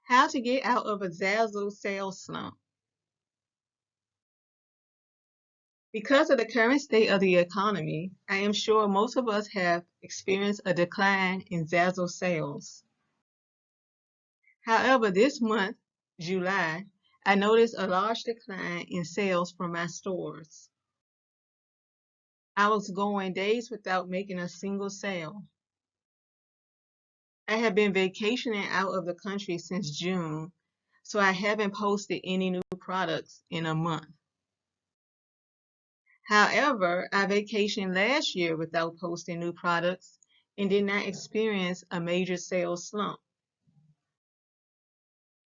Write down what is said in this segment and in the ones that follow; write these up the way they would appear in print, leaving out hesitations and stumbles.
How to get out of a Zazzle sales slump. Because of the current state of the economy, I am sure most of us have experienced a decline in Zazzle sales. However, this month, July, I noticed a large decline in sales from my stores. I was going days without making a single sale. I have been vacationing out of the country since June, so I haven't posted any new products in a month. However, I vacationed last year without posting new products and did not experience a major sales slump.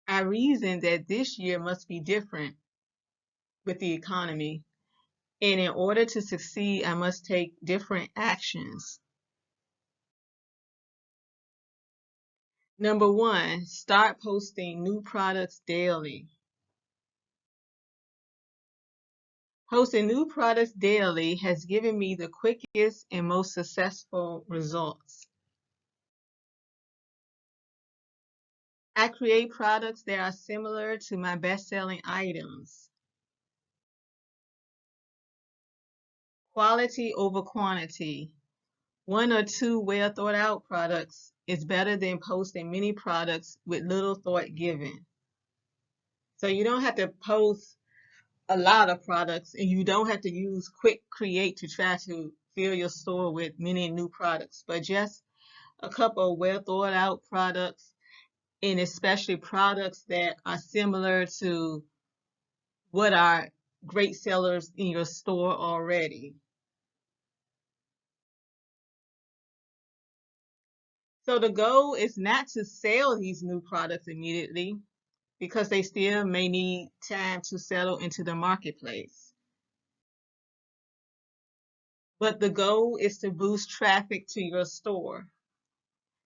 I reasoned that this year must be different with the economy, and in order to succeed, I must take different actions. Number one, start posting new products daily. Posting new products daily has given me the quickest and most successful results. I create products that are similar to my best-selling items. Quality over quantity. One or two well thought out products is better than posting many products with little thought given. So you don't have to post a lot of products and you don't have to use quick create to try to fill your store with many new products, but just a couple of well thought out products, and especially products that are similar to what are great sellers in your store already. So the goal is not to sell these new products immediately because they still may need time to settle into the marketplace. But the goal is to boost traffic to your store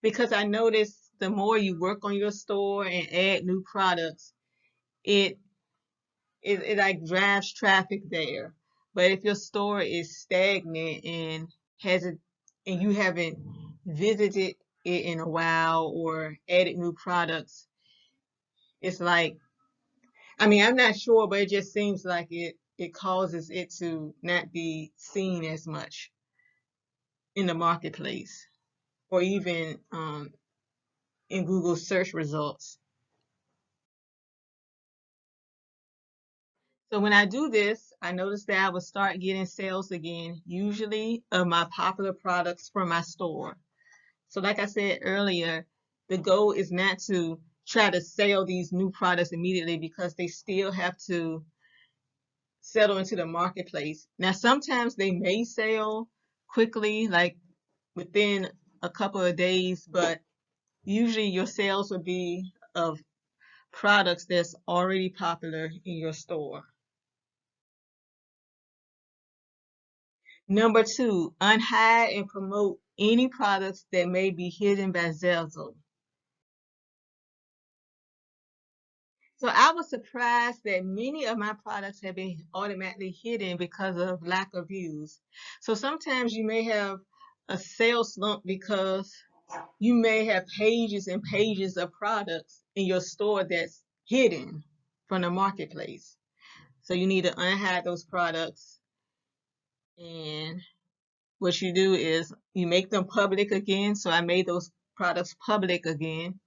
because I noticed the more you work on your store and add new products, it it like drives traffic there. But if your store is stagnant and hasn't and you haven't visited it in a while or added new products, it's like, I mean, I'm not sure, but it just seems like it causes it to not be seen as much in the marketplace or even in Google search results. So when I do this, I notice that I will start getting sales again, usually of my popular products from my store. So like I said earlier, the goal is not to try to sell these new products immediately because they still have to settle into the marketplace. Now, sometimes they may sell quickly, like within a couple of days, but usually your sales will be of products that's already popular in your store. Number two, unhide and promote any products that may be hidden by Zazzle. So I was surprised that many of my products have been automatically hidden because of lack of views. So sometimes you may have a sales slump because you may have pages and pages of products in your store that's hidden from the marketplace. So you need to unhide those products, and what you do is you make them public again. So I made those products public again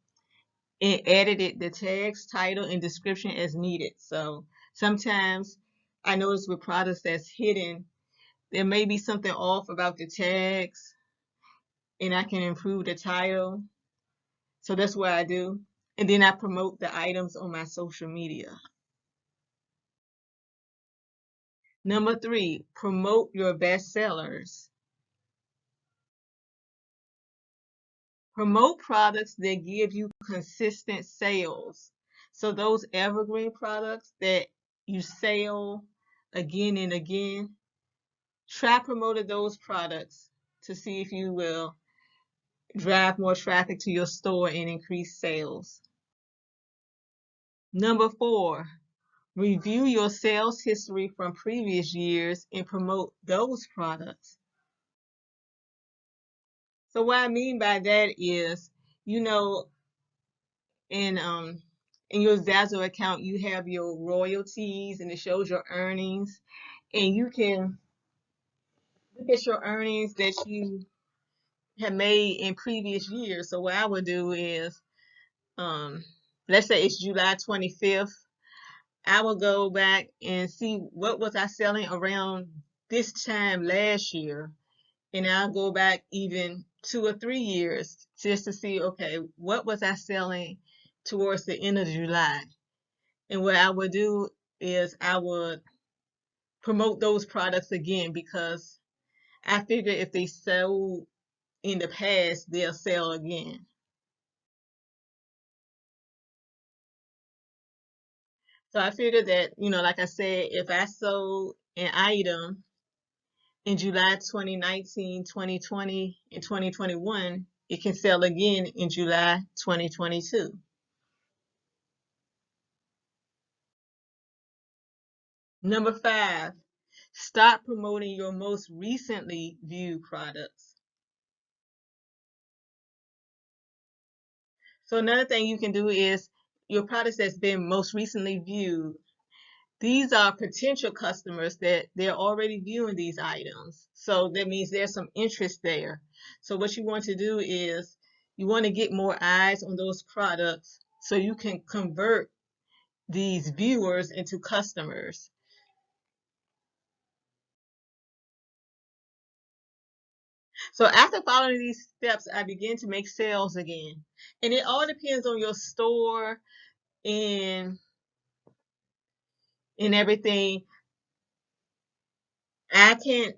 and edited the tags, title, and description as needed. So sometimes I notice with products that's hidden, there may be something off about the tags, and I can improve the title. So that's what I do. And then I promote the items on my social media. Number three, promote your best sellers. Promote products that give you consistent sales. So those evergreen products that you sell again and again, try promoting those products to see if you will drive more traffic to your store and increase sales. Number four, review your sales history from previous years and promote those products. So what I mean by that is, you know, And in your Zazzle account, you have your royalties and it shows your earnings. And you can look at your earnings that you have made in previous years. So what I would do is, um, let's say it's July 25th. I will go back and see what was I selling around this time last year, and I'll go back even 2 or 3 years just to see, okay, what was I selling towards the end of July? And what I would do is I would promote those products again because I figure if they sold in the past, they'll sell again. So I figured that, like I said, if I sold an item in July 2019, 2020, and 2021, it can sell again in July 2022. Number 5, start promoting your most recently viewed products. So another thing you can do is your products that's been most recently viewed. These are potential customers that they're already viewing these items. So that means there's some interest there. So what you want to do is you want to get more eyes on those products so you can convert these viewers into customers. So after following these steps, I begin to make sales again. And it all depends on your store and everything. I can't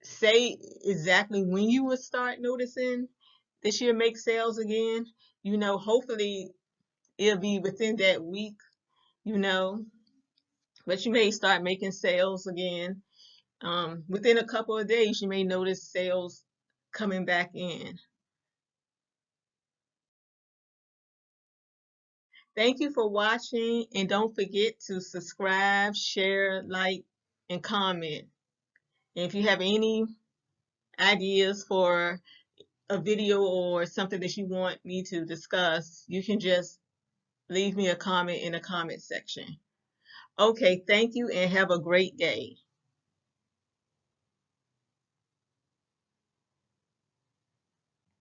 say exactly when you would start noticing that you'll make sales again. Hopefully it'll be within that week, you know, but you may start making sales again. Within a couple of days, you may notice sales coming back in. Thank you for watching, and don't forget to subscribe, share, like, and comment. And if you have any ideas for a video or something that you want me to discuss, you can just leave me a comment in the comment section. Okay, thank you and have a great day.